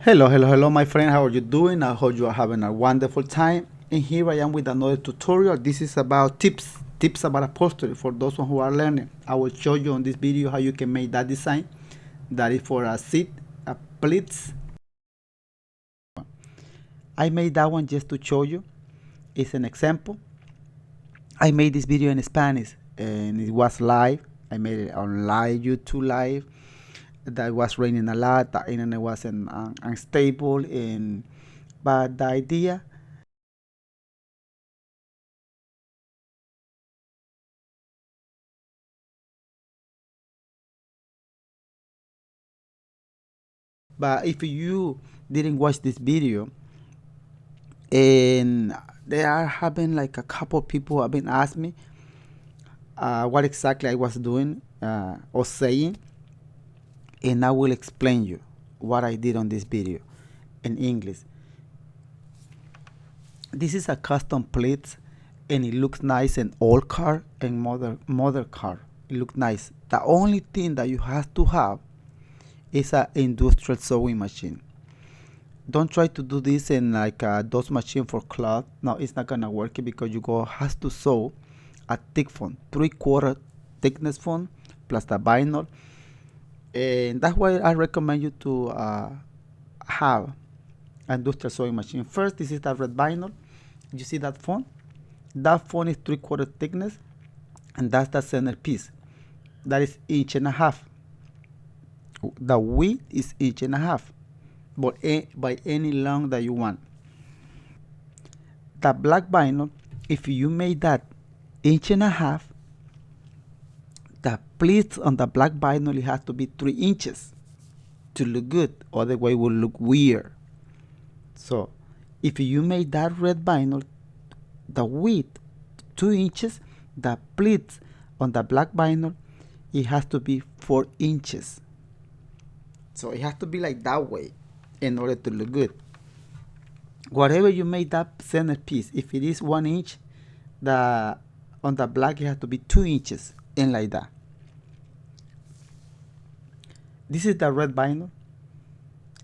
Hello, my friend. How are you doing? I hope you are having a wonderful time. And here I am with another tutorial. This is about tips about upholstery for those who are learning. I will show you on this video how you can make that design. That is for a seat, a pleats. I made that one just to show you. It's an example. I made this video in Spanish and it was live. I made it on live, YouTube live. That was raining a lot. The internet wasn't unstable, but the idea. But if you didn't watch this video, and there are having like a couple people have been asking me what exactly I was doing or saying, and I will explain you what I did on this video in English. This is a custom plate, and it looks nice in old car and modern car. It looks nice. The only thing that you have to have is an industrial sewing machine. Don't try to do this in like those machine for cloth. No, it's not gonna work because you go has to sew a thick foam, 3/4 thickness foam plus the vinyl, and that's why I recommend you to have an industrial sewing machine. First, this is the red vinyl. You see that foam? That foam is 3/4 thickness, and that's the center piece. That is 1.5 inches. The width is 1.5 inches, but by any long that you want. The black vinyl, if you made that 1.5 inches, the pleats on the black vinyl it has to be 3 inches to look good. Otherwise, it will look weird. So, if you made that red vinyl, the width 2 inches, the pleats on the black vinyl, it has to be 4 inches. So it has to be like that way in order to look good. Whatever you made that center piece, if it is 1 inch, the on the black it has to be 2 inches and like that. This is the red vinyl,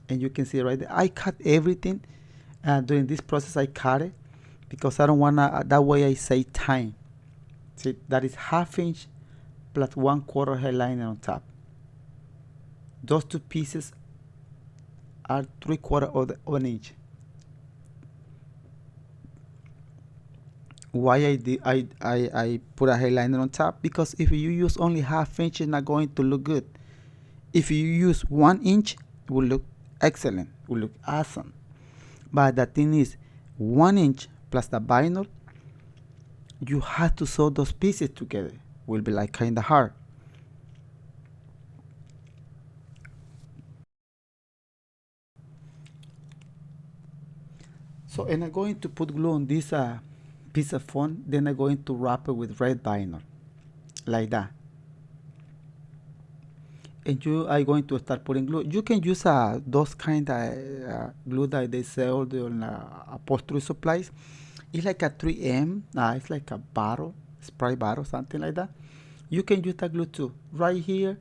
and you can see right there. I cut everything during this process. I cut it because I don't wanna. That way I save time. See, that is 1/2 inch plus 1/4 headliner on top. Those two pieces are 3/4 of an inch. Why I put a headliner on top? Because if you use only 1/2 inch, it's not going to look good. If you use 1 inch, it will look excellent, will look awesome. But the thing is, 1 inch plus the vinyl, you have to sew those pieces together. Will be like kind of hard. So, and I'm going to put glue on this piece of foam. Then I'm going to wrap it with red vinyl, like that. And you are going to start putting glue. You can use those kind of glue that they sell on upholstery supplies. It's like a 3M. It's like a bottle, spray bottle, something like that. You can use that glue too. Right here,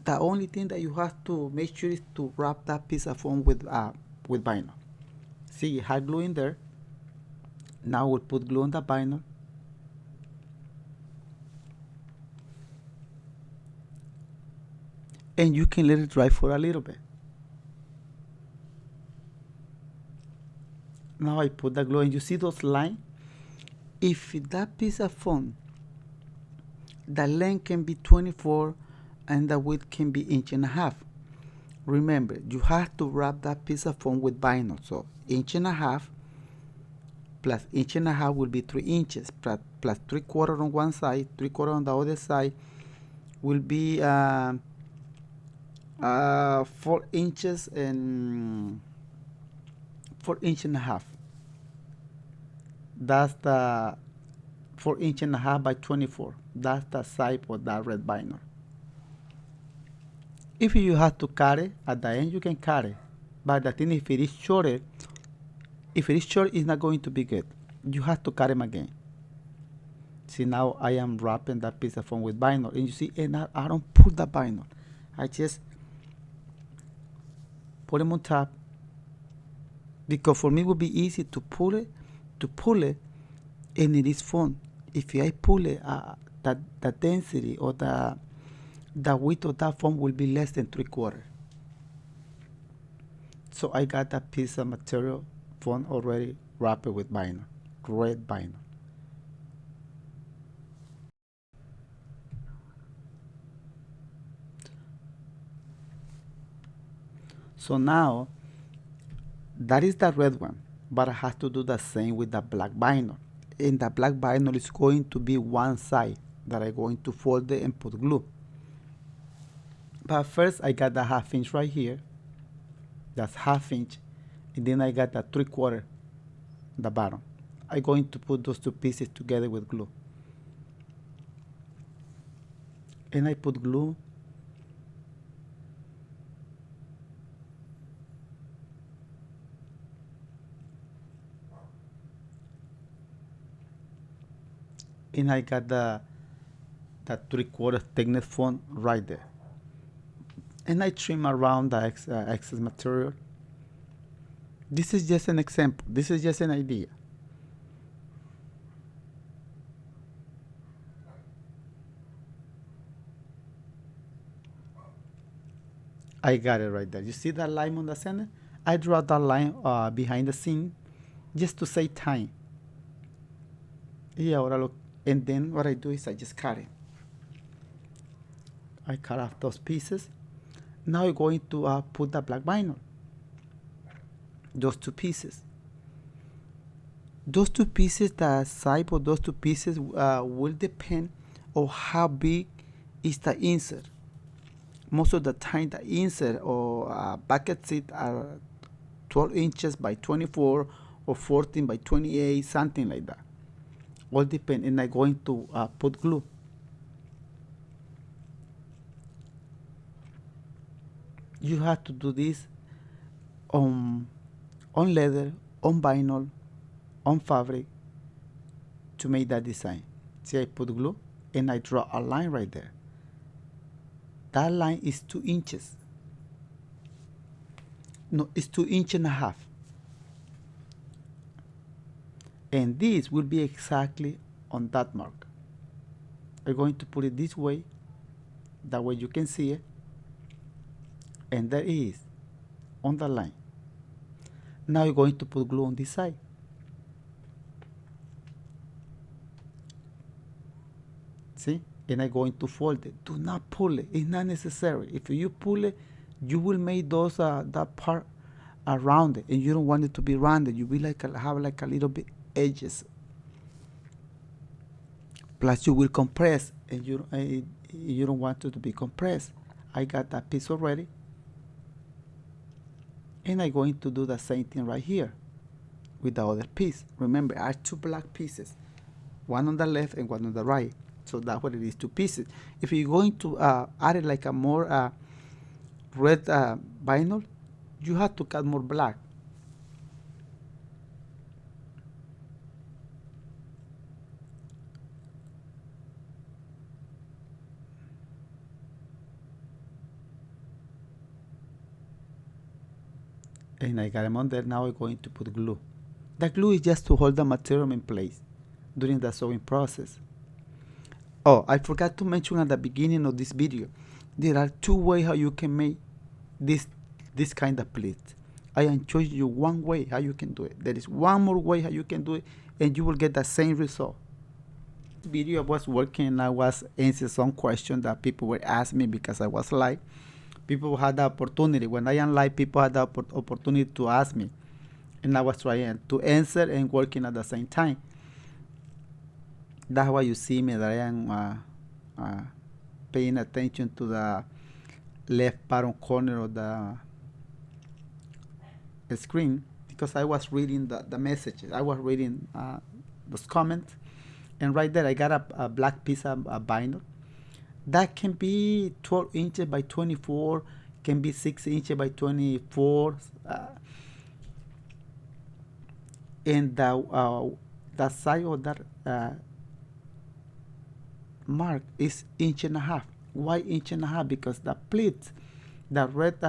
the only thing that you have to make sure is to wrap that piece of foam with vinyl. See, it had glue in there. Now we'll put glue on the vinyl. And you can let it dry for a little bit. Now I put the glue, and you see those lines? If that piece of foam, the length can be 24 and the width can be 1.5 inches. Remember, you have to wrap that piece of foam with vinyl. So 1.5 inches plus 1.5 inches will be 3 inches, plus 3/4 on one side, 3/4 on the other side will be 4 inches and 4.5 inches. That's the 4.5 inches by 24. That's the size for that red vinyl. If you have to cut it at the end, you can cut it. But the thing, if it is shorter, it's not going to be good. You have to cut them again. See, now I am wrapping that piece of foam with vinyl, and you see, and I don't put the vinyl. I just put them on top, because for me it would be easy to pull it, and it is fun. If I pull it, the density or the width of that foam will be less than 3/4. So I got that piece of material foam already wrapped with vinyl, red vinyl. So now that is the red one, but I have to do the same with the black vinyl. And the black vinyl is going to be one side that I'm going to fold it and put glue. But first I got the 1/2 inch right here. That's 1/2 inch. And then I got the 3/4, the bottom. I'm going to put those two pieces together with glue. And I put glue. And I got the 3/4 thickness foam right there. And I trim around the excess material. This is just an example. This is just an idea. I got it right there. You see that line on the center? I draw that line behind the seam just to save time. Y ahora and then what I do is I just cut it. I cut off those pieces. Now I'm going to put the black vinyl. Those two pieces. Those two pieces, the size of those two pieces will depend on how big is the insert. Most of the time the insert or bucket seat are 12 inches by 24 or 14 by 28, something like that. All depend, and I'm going to put glue. You have to do this on leather, on vinyl, on fabric to make that design. See, I put glue and I draw a line right there. That line is 2 inches. No, it's 2.5 inches. And this will be exactly on that mark. I'm going to put it this way. That way you can see it. And there it is on the line. Now you're going to put glue on this side. See? And I'm going to fold it. Do not pull it. It's not necessary. If you pull it, you will make those that part around it, and you don't want it to be rounded. You will have like a little bit edges. Plus, you will compress, and you don't want it to be compressed. I got that piece already. And I'm going to do the same thing right here with the other piece. Remember, I have two black pieces, one on the left and one on the right. So that's what it is, 2 pieces. If you're going to add it like a more red vinyl, you have to cut more black. And I got them on there. Now I'm going to put glue. The glue is just to hold the material in place during the sewing process. Oh, I forgot to mention at the beginning of this video, there are 2 ways how you can make this kind of pleats. I am showing you one way how you can do it. There is one more way how you can do it, and you will get the same result. Video I was working and I was answering some questions that people were asking me because I was live. People had the opportunity. When I am live, people had the opportunity to ask me, and I was trying to answer and working at the same time. That's why you see me that I am paying attention to the left bottom corner of the screen, because I was reading the messages. I was reading those comments, and right there I got a black piece of vinyl that can be 12 inches by 24, can be 6 inches by 24, and the size of that mark is 1.5 inches. Why 1.5 inches? Because the pleats, the red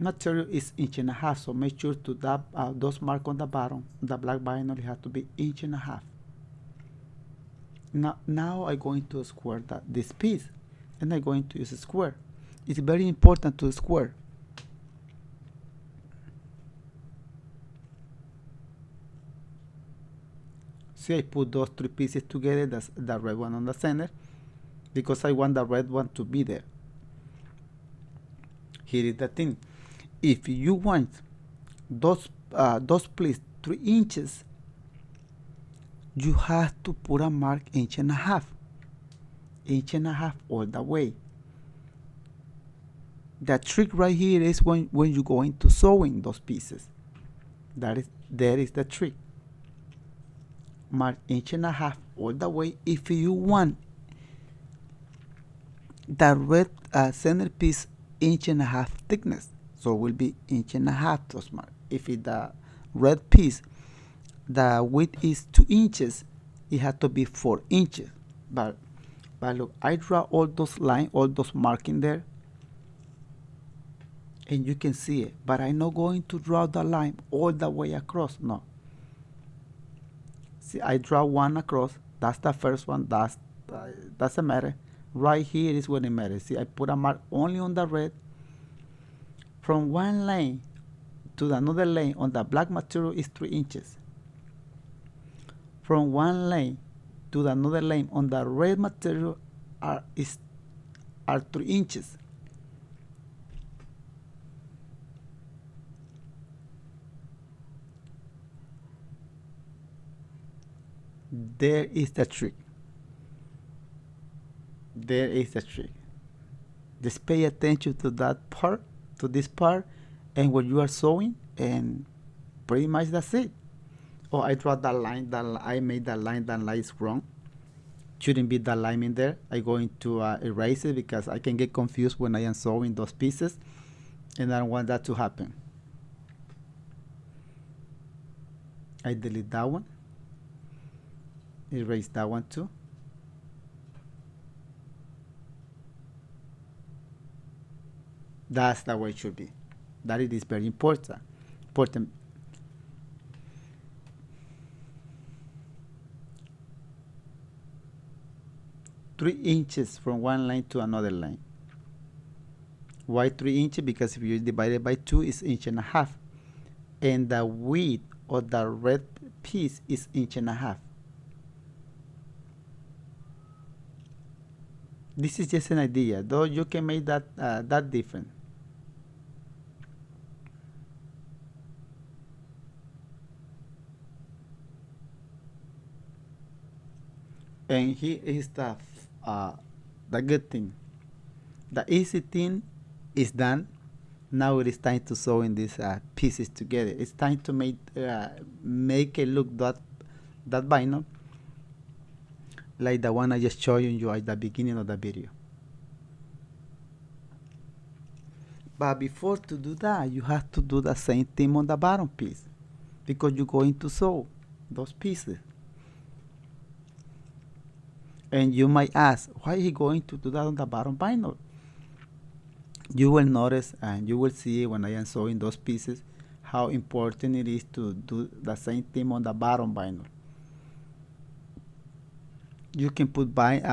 material is 1.5 inch, so make sure to that those mark on the bottom, the black vinyl, it has to be 1.5 inch. Now I'm going to square this piece, and I'm going to use a square. It's very important to square. See, I put those 3 pieces together, that's the red one on the center, because I want the red one to be there. Here is the thing. If you want those pleats 3 inches, you have to put a mark 1.5 inch, 1.5 inch all the way. The trick right here is when you go into sewing those pieces. That is the trick. Mark 1.5 inch all the way. If you want the red center piece 1.5 inch thickness, so it will be 1.5 inch those mark. If it's the red piece, the width is 2 inches, it has to be 4 inches. But look, I draw all those lines, all those marking there, and you can see it. But I'm not going to draw the line all the way across. No. See, I draw one across. That's the first one. Doesn't matter. Right here is where it matters. See, I put a mark only on the red. From one lane to another lane on the black material is 3 inches. From one lane to another lane on the red material are 3 inches. There is the trick. There is the trick. Just pay attention to that part, to this part, and when you are sewing, and pretty much that's it. Oh, I draw that line. I made that line. That line is wrong. Shouldn't be that line in there. I'm going to erase it because I can get confused when I am sewing those pieces, and I don't want that to happen. I delete that one. Erase that one too. That's the way it should be. That it is very important. 3 inches from one line to another line. Why 3 inches? Because if you divide it by 2, it's 1.5 inch. And the width of the red piece is 1.5 inch. This is just an idea, though you can make that different. And here is the good thing. The easy thing is done. Now it is time to sew in these pieces together. It's time to make it look that vinyl like the one I just showed you at the beginning of the video. But before to do that, you have to do the same thing on the bottom piece, because you're going to sew those pieces. And you might ask, why is he going to do that on the bottom vinyl? You will notice and you will see when I am sewing those pieces how important it is to do the same thing on the bottom vinyl. You can put font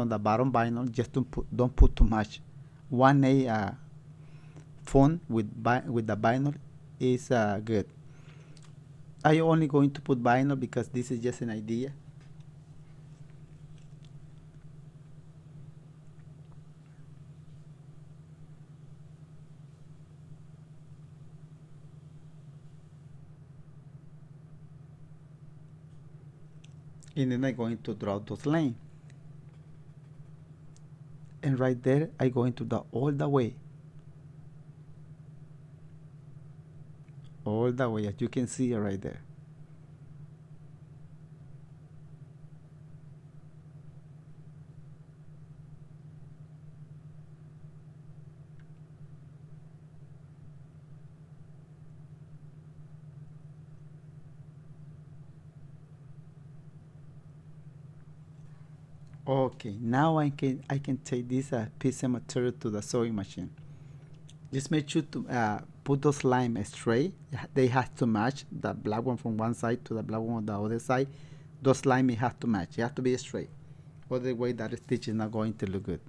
on the bottom vinyl, just don't put too much. 1A font with the vinyl is good. I'm only going to put vinyl because this is just an idea. And then I'm going to draw those lines. And right there, I'm going to draw all the way. All the way, as you can see right there. Okay, now I can take this piece of material to the sewing machine. Just make sure to put those lines straight. They have to match, the black one from one side to the black one on the other side. Those lines have to match. You have to be straight. Otherwise, that stitch is not going to look good.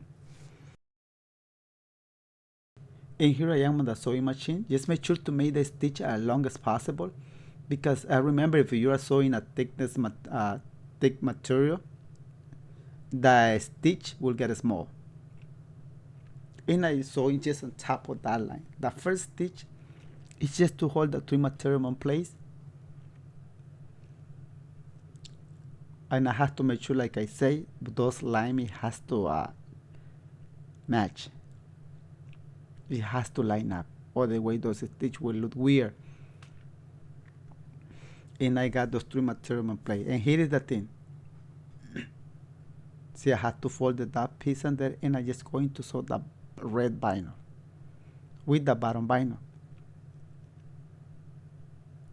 And here I am on the sewing machine. Just make sure to make the stitch as long as possible, because remember, if you are sewing a thick material, the stitch will get small. And I sewing just on top of that line. The first stitch is just to hold the three material in place, and I have to make sure, like I say, those lines has to match. It has to line up, otherwise those stitch will look weird. And I got those three material in place. And here is the thing. See, I have to fold that piece in there, and I just going to sew the red vinyl with the bottom vinyl.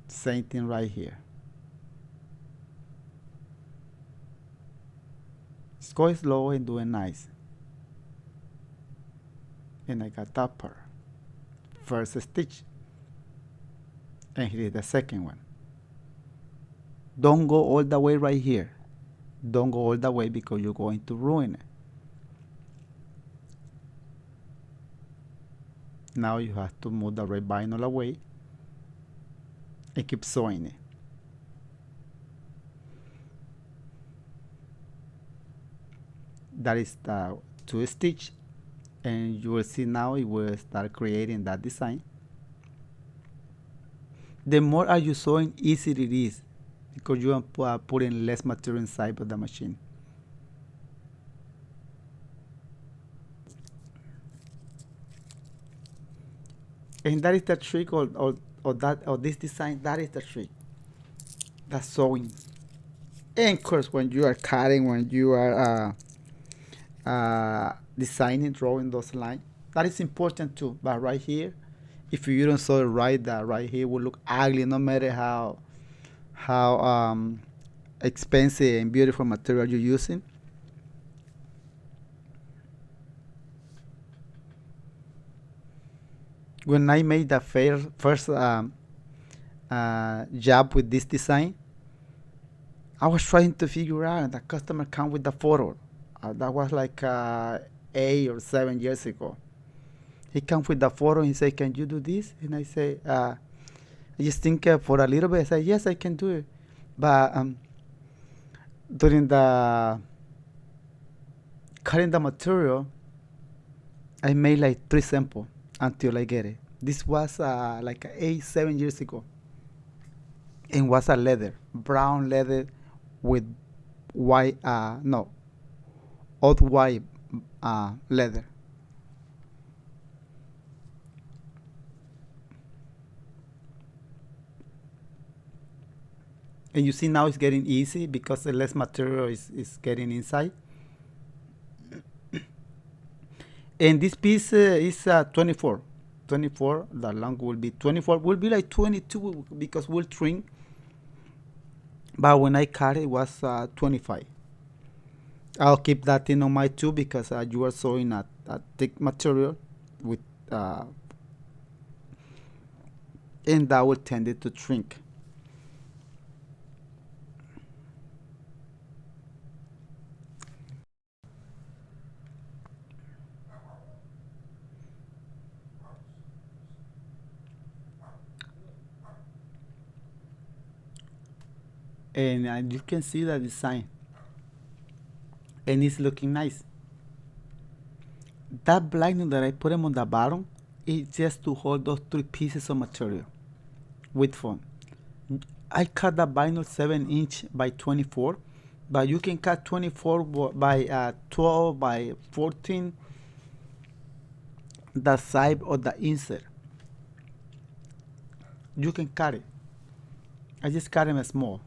Same thing right here. Just go slow and do it nice. And I got that part. First stitch. And here is the second one. Don't go all the way right here. Don't go all the way, because you're going to ruin it. Now you have to move the red vinyl away and keep sewing it. That is the two stitch, and you will see now it will start creating that design. The more are you sewing, easier it is, because you are putting less material inside of the machine. And that is the trick of this design. That is the trick. The sewing. And of course, when you are cutting, when you are designing, drawing those lines, that is important too. But right here, if you don't sew it right, that right here will look ugly, no matter how expensive and beautiful material you're using. When I made the first job with this design, I was trying to figure out, and the customer come with the photo. That was like 8 or 7 years ago. He come with the photo and he say, "Can you do this?" And I say, I just think for a little bit. I say, "Yes, I can do it." But during the cutting the material, I made like 3 samples until I get it. This was like 7 years ago, and was a leather, brown leather with white, no, odd white leather. And you see now it's getting easy because the less material is getting inside. And this piece is 24. 24, the long will be 24, will be like 22 because we'll trim. But when I cut it was 25. I'll keep that thing on my too, because you are sewing a thick material with and that will tend it to shrink. And you can see the design, and it's looking nice. That blinding that I put them on the bottom is just to hold those 3 pieces of material with foam. I cut the vinyl 7" by 24, but you can cut 24 by 12 by 14, the side or the insert. You can cut it. I just cut them small.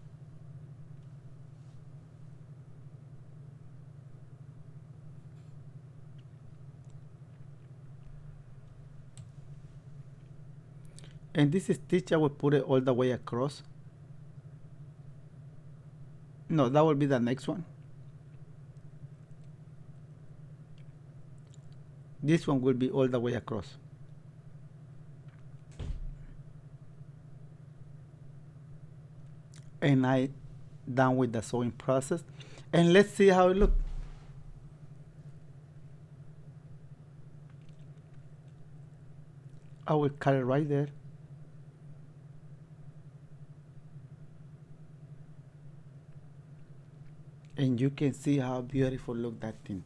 And this stitch I will put it all the way across. No, that will be the next one. This one will be all the way across. and I done with the sewing process. And let's see how it looks. I will cut it right there. And you can see how beautiful look that thing.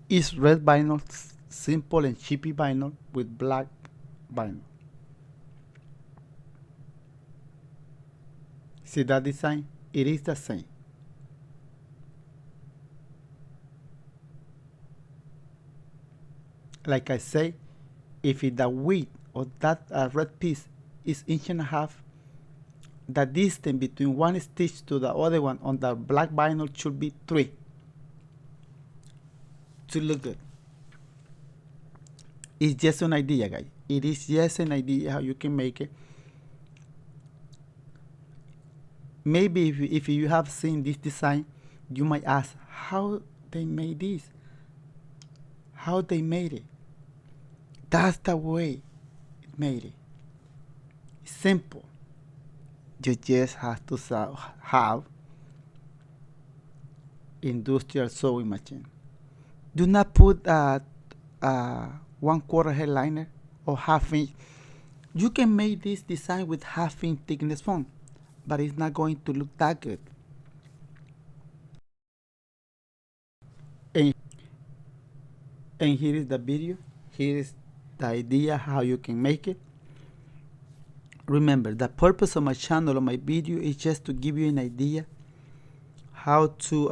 It's red vinyl, simple and cheapy vinyl with black vinyl. See that design? It is the same. Like I say, if the width of that red piece is 1.5 inches, the distance between one stitch to the other one on the black vinyl should be 3 to look good. It's just an idea, guys. It is just an idea how you can make it. Maybe if you have seen this design, you might ask how they made this, how they made it. That's the way it made it. It's simple. You just have to have industrial sewing machine. Do not put a 1/4 headliner or 1/2 inch. You can make this design with 1/2 inch thickness foam, but it's not going to look that good. And here is the video. Here is the idea how you can make it. Remember, the purpose of my channel or my video is just to give you an idea how to,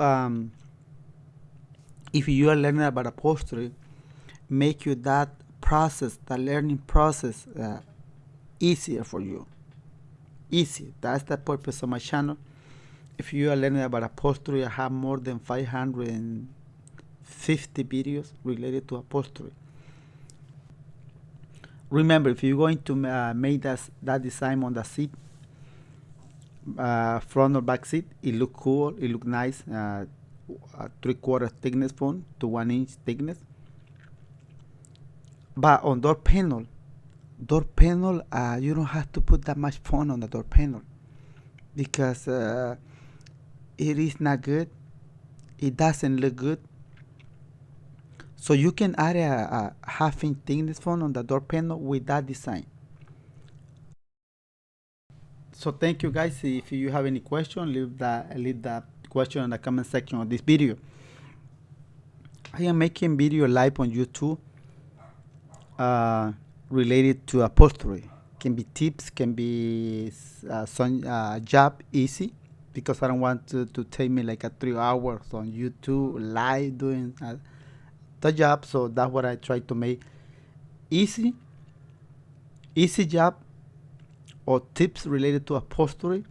if you are learning about upholstery, make you that process, the learning process, easier for you. Easy. That's the purpose of my channel. If you are learning about upholstery, I have more than 550 videos related to upholstery. Remember, if you're going to make that design on the seat, front or back seat, it look cool, it look nice. 3/4 thickness foam to 1 inch thickness. But on door panel, you don't have to put that much foam on the door panel because it is not good. It doesn't look good. So you can add a 1/2 inch thickness foam on the door panel with that design. So thank you guys. If you have any question, leave the question in the comment section of this video. I am making video live on YouTube related to upholstery. Can be tips, can be some job easy, because I don't want to take me like 3 hours on YouTube live doing the job. So that's what I try to make easy job or tips related to upholstery.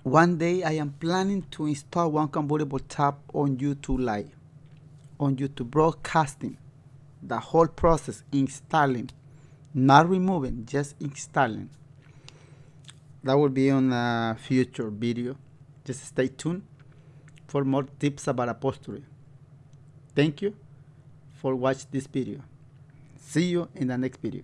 One day I am planning to install one convertible top on YouTube live, on YouTube broadcasting the whole process, installing, not removing, just installing. That will be on a future video. Just stay tuned for more tips about upholstery. Thank you for watching this video. See you in the next video.